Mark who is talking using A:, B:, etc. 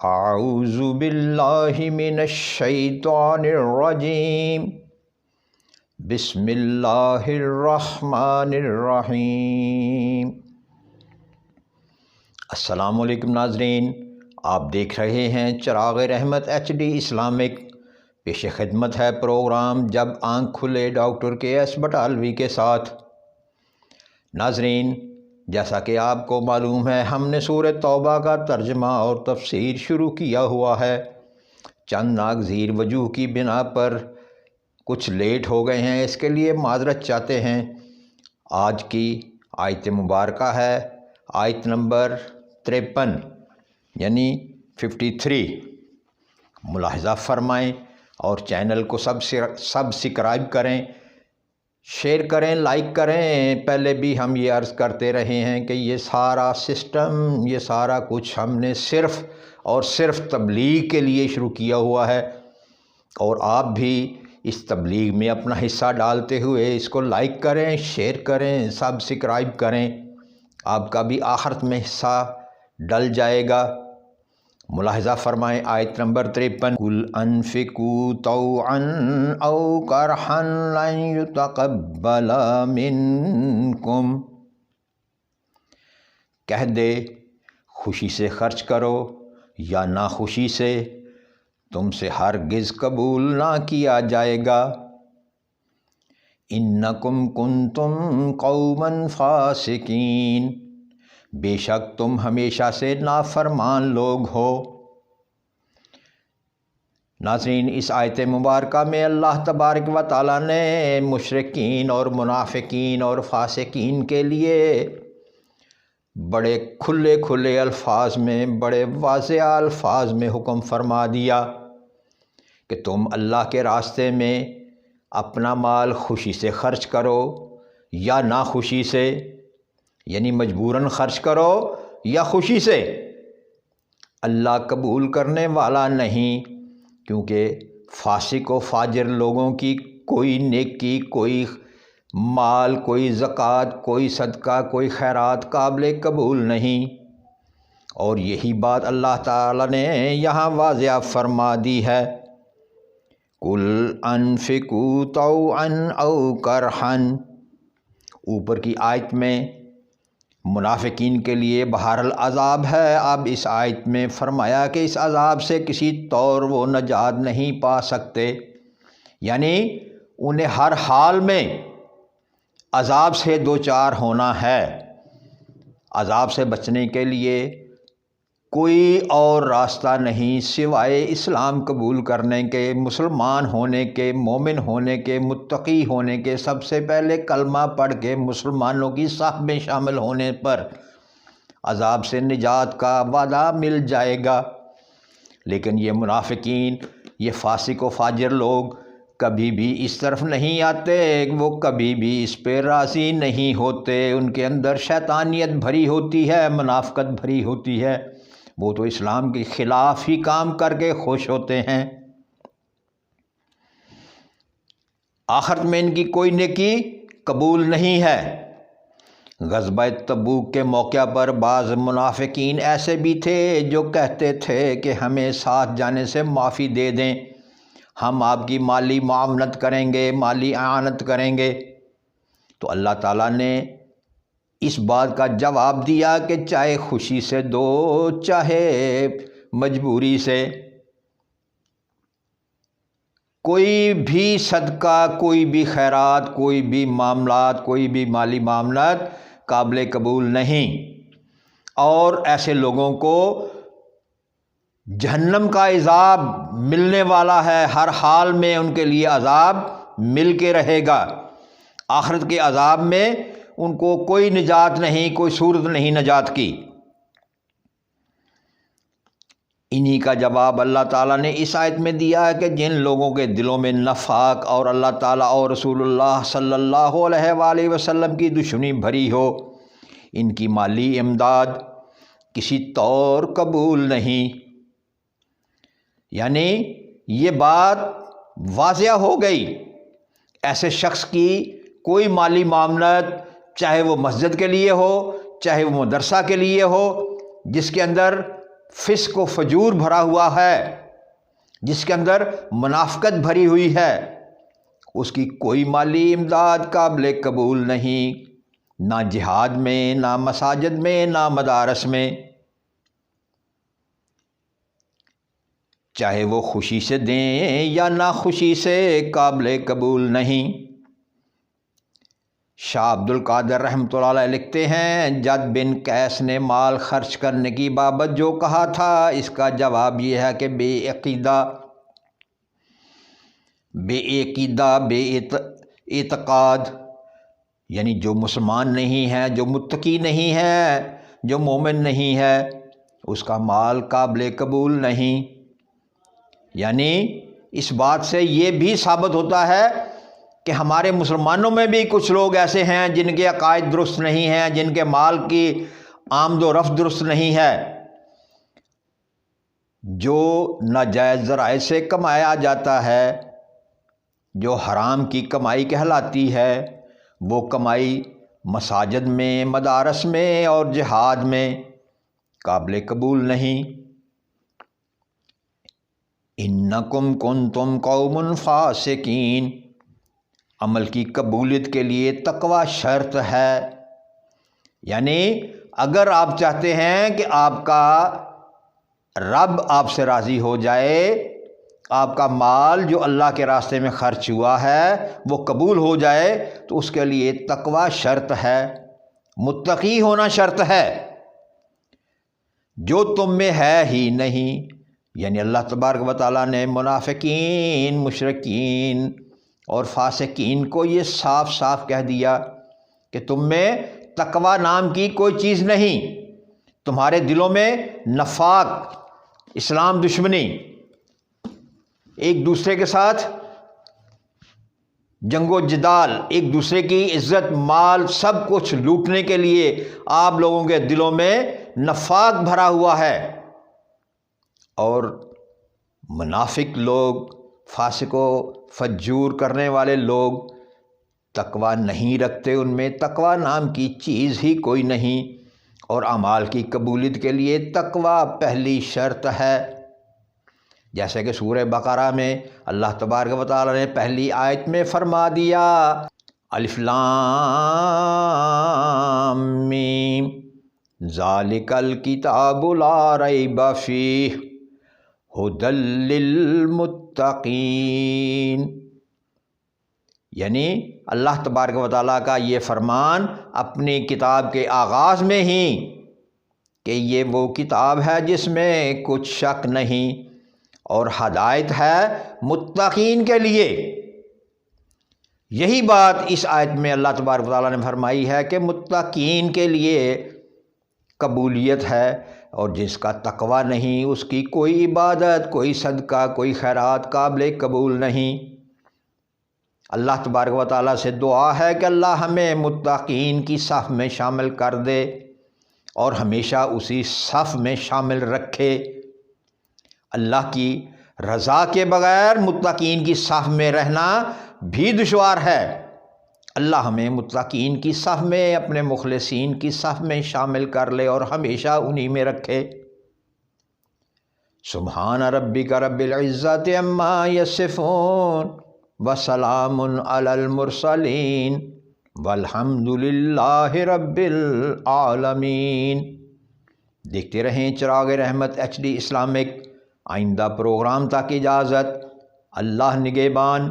A: اعوذ باللہ من الشیطان الرجیم بسم اللہ الرحمن الرحیم۔ السلام علیکم ناظرین، آپ دیکھ رہے ہیں چراغ رحمت HD اسلامک۔ پیش خدمت ہے پروگرام جب آنکھ کھلے ڈاکٹر KS بٹالوی کے ساتھ۔ ناظرین، جیسا کہ آپ کو معلوم ہے، ہم نے سورہ توبہ کا ترجمہ اور تفسیر شروع کیا ہوا ہے۔ چند ناگزیر وجوہ کی بنا پر کچھ لیٹ ہو گئے ہیں، اس کے لیے معذرت چاہتے ہیں۔ آج کی آیت مبارکہ ہے آیت نمبر 53 یعنی 53۔ ملاحظہ فرمائیں اور چینل کو سبسکرائب کریں، شیئر کریں، لائک کریں۔ پہلے بھی ہم یہ عرض کرتے رہے ہیں کہ یہ سارا سسٹم، یہ سارا کچھ ہم نے صرف اور صرف تبلیغ کے لیے شروع کیا ہوا ہے، اور آپ بھی اس تبلیغ میں اپنا حصہ ڈالتے ہوئے اس کو لائک کریں، شیئر کریں، سبسکرائب کریں۔ آپ کا بھی آخرت میں حصہ ڈل جائے گا۔ ملاحظہ فرمائیں آیت نمبر 53۔ قُلْ أَنْفِقُوا طَوْعًا أَوْ كَرْحًا لَنْ يُتَقَبَّلَ مِنْكُمْ۔ کہہ دے خوشی سے خرچ کرو یا ناخوشی سے، تم سے ہرگز قبول نہ کیا جائے گا۔ إِنَّكُمْ كُنْتُمْ قَوْمًا فَاسِقِينَ، بے شک تم ہمیشہ سے نافرمان لوگ ہو۔ ناظرین، اس آیت مبارکہ میں اللہ تبارک و تعالیٰ نے مشرکین اور منافقین اور فاسقین کے لیے بڑے کھلے کھلے الفاظ میں، بڑے واضح الفاظ میں حکم فرما دیا کہ تم اللہ کے راستے میں اپنا مال خوشی سے خرچ کرو یا ناخوشی سے، یعنی مجبوراً خرچ کرو یا خوشی سے۔ اللہ قبول کرنے والا نہیں، کیونکہ فاسق و فاجر لوگوں کی کوئی نیکی، کوئی مال، کوئی زکوٰۃ، کوئی صدقہ، کوئی خیرات قابل قبول نہیں۔ اور یہی بات اللہ تعالیٰ نے یہاں واضح فرما دی ہے۔ قُلْ أَنْفِقُوا طَوْعًا أَوْ كَرْحًا۔ اوپر کی آیت میں منافقین کے لیے بہرحال عذاب ہے۔ اب اس آیت میں فرمایا کہ اس عذاب سے کسی طور وہ نجات نہیں پا سکتے، یعنی انہیں ہر حال میں عذاب سے دوچار ہونا ہے۔ عذاب سے بچنے کے لیے کوئی اور راستہ نہیں سوائے اسلام قبول کرنے کے، مسلمان ہونے کے، مومن ہونے کے، متقی ہونے کے۔ سب سے پہلے کلمہ پڑھ کے مسلمانوں کی صف میں شامل ہونے پر عذاب سے نجات کا وعدہ مل جائے گا۔ لیکن یہ منافقین، یہ فاسق و فاجر لوگ کبھی بھی اس طرف نہیں آتے، وہ کبھی بھی اس پہ راضی نہیں ہوتے۔ ان کے اندر شیطانیت بھری ہوتی ہے، منافقت بھری ہوتی ہے، وہ تو اسلام کے خلاف ہی کام کر کے خوش ہوتے ہیں۔ آخرت میں ان کی کوئی نیکی قبول نہیں ہے۔ غزوہ تبوک کے موقع پر بعض منافقین ایسے بھی تھے جو کہتے تھے کہ ہمیں ساتھ جانے سے معافی دے دیں، ہم آپ کی مالی معاونت کریں گے، مالی اعانت کریں گے۔ تو اللہ تعالیٰ نے اس بات کا جواب دیا کہ چاہے خوشی سے دو، چاہے مجبوری سے، کوئی بھی صدقہ، کوئی بھی خیرات، کوئی بھی معاملات، کوئی بھی مالی معاملات قابل قبول نہیں۔ اور ایسے لوگوں کو جہنم کا عذاب ملنے والا ہے، ہر حال میں ان کے لیے عذاب مل کے رہے گا۔ آخرت کے عذاب میں ان کو کوئی نجات نہیں، کوئی صورت نہیں نجات کی۔ انہی کا جواب اللہ تعالیٰ نے اس آیت میں دیا ہے کہ جن لوگوں کے دلوں میں نفاق اور اللہ تعالیٰ اور رسول اللہ صلی اللہ علیہ وآلہ وسلم کی دشمنی بھری ہو، ان کی مالی امداد کسی طور قبول نہیں۔ یعنی یہ بات واضح ہو گئی، ایسے شخص کی کوئی مالی معاملات، چاہے وہ مسجد کے لیے ہو، چاہے وہ مدرسہ کے لیے ہو، جس کے اندر فسق و فجور بھرا ہوا ہے، جس کے اندر منافقت بھری ہوئی ہے، اس کی کوئی مالی امداد قابل قبول نہیں، نہ جہاد میں، نہ مساجد میں، نہ مدارس میں، چاہے وہ خوشی سے دیں یا ناخوشی سے، قابل قبول نہیں۔ شاہ عبد القادر رحمۃ اللہ علیہ لکھتے ہیں، جد بن قیس نے مال خرچ کرنے کی بابت جو کہا تھا، اس کا جواب یہ ہے کہ بے عقیدہ بے اعتقاد، یعنی جو مسلمان نہیں ہے، جو متقی نہیں ہے، جو مومن نہیں ہے، اس کا مال قابل قبول نہیں۔ یعنی اس بات سے یہ بھی ثابت ہوتا ہے کہ ہمارے مسلمانوں میں بھی کچھ لوگ ایسے ہیں جن کے عقائد درست نہیں ہیں، جن کے مال کی آمد و رفت درست نہیں ہے، جو ناجائز ذرائع سے کمایا جاتا ہے، جو حرام کی کمائی کہلاتی ہے، وہ کمائی مساجد میں، مدارس میں اور جہاد میں قابل قبول نہیں۔ انکم کنتم قوم فاسقین، عمل کی قبولیت کے لیے تقوی شرط ہے۔ یعنی اگر آپ چاہتے ہیں کہ آپ کا رب آپ سے راضی ہو جائے، آپ کا مال جو اللہ کے راستے میں خرچ ہوا ہے وہ قبول ہو جائے، تو اس کے لیے تقوی شرط ہے، متقی ہونا شرط ہے، جو تم میں ہے ہی نہیں۔ یعنی اللہ تبارک و تعالیٰ نے منافقین، مشرکین اور فاسقین کو یہ صاف صاف کہہ دیا کہ تم میں تقوی نام کی کوئی چیز نہیں، تمہارے دلوں میں نفاق، اسلام دشمنی، ایک دوسرے کے ساتھ جنگ و جدال، ایک دوسرے کی عزت، مال، سب کچھ لوٹنے کے لیے آپ لوگوں کے دلوں میں نفاق بھرا ہوا ہے۔ اور منافق لوگ، فاسق و فجور کرنے والے لوگ تقوی نہیں رکھتے، ان میں تقوی نام کی چیز ہی کوئی نہیں، اور اعمال کی قبولیت کے لیے تقوی پہلی شرط ہے۔ جیسے کہ سورہ بقرہ میں اللہ تبارک و تعالیٰ نے پہلی آیت میں فرما دیا، الف لام میم ذالک الکتاب لا ریب فیہ ھدی للمتقین۔ یعنی اللہ تبارک و تعالیٰ کا یہ فرمان اپنی کتاب کے آغاز میں ہی کہ یہ وہ کتاب ہے جس میں کچھ شک نہیں، اور ہدایت ہے متقین کے لیے۔ یہی بات اس آیت میں اللہ تبارک و تعالیٰ نے فرمائی ہے کہ متقین کے لیے قبولیت ہے، اور جس کا تقوی نہیں، اس کی کوئی عبادت، کوئی صدقہ، کوئی خیرات قابل قبول نہیں۔ اللہ تبارک و تعالیٰ سے دعا ہے کہ اللہ ہمیں متقین کی صف میں شامل کر دے اور ہمیشہ اسی صف میں شامل رکھے۔ اللہ کی رضا کے بغیر متقین کی صف میں رہنا بھی دشوار ہے۔ اللہ ہمیں متقین کی صف میں، اپنے مخلصین کی صف میں شامل کر لے اور ہمیشہ انہی میں رکھے۔ سبحان ربک رب العزت عما یصفون وسلام علی المرسلین والحمد للہ رب العالمین۔ دیکھتے رہیں چراغ رحمت HD اسلامک۔ آئندہ پروگرام تک اجازت، اللہ نگہبان۔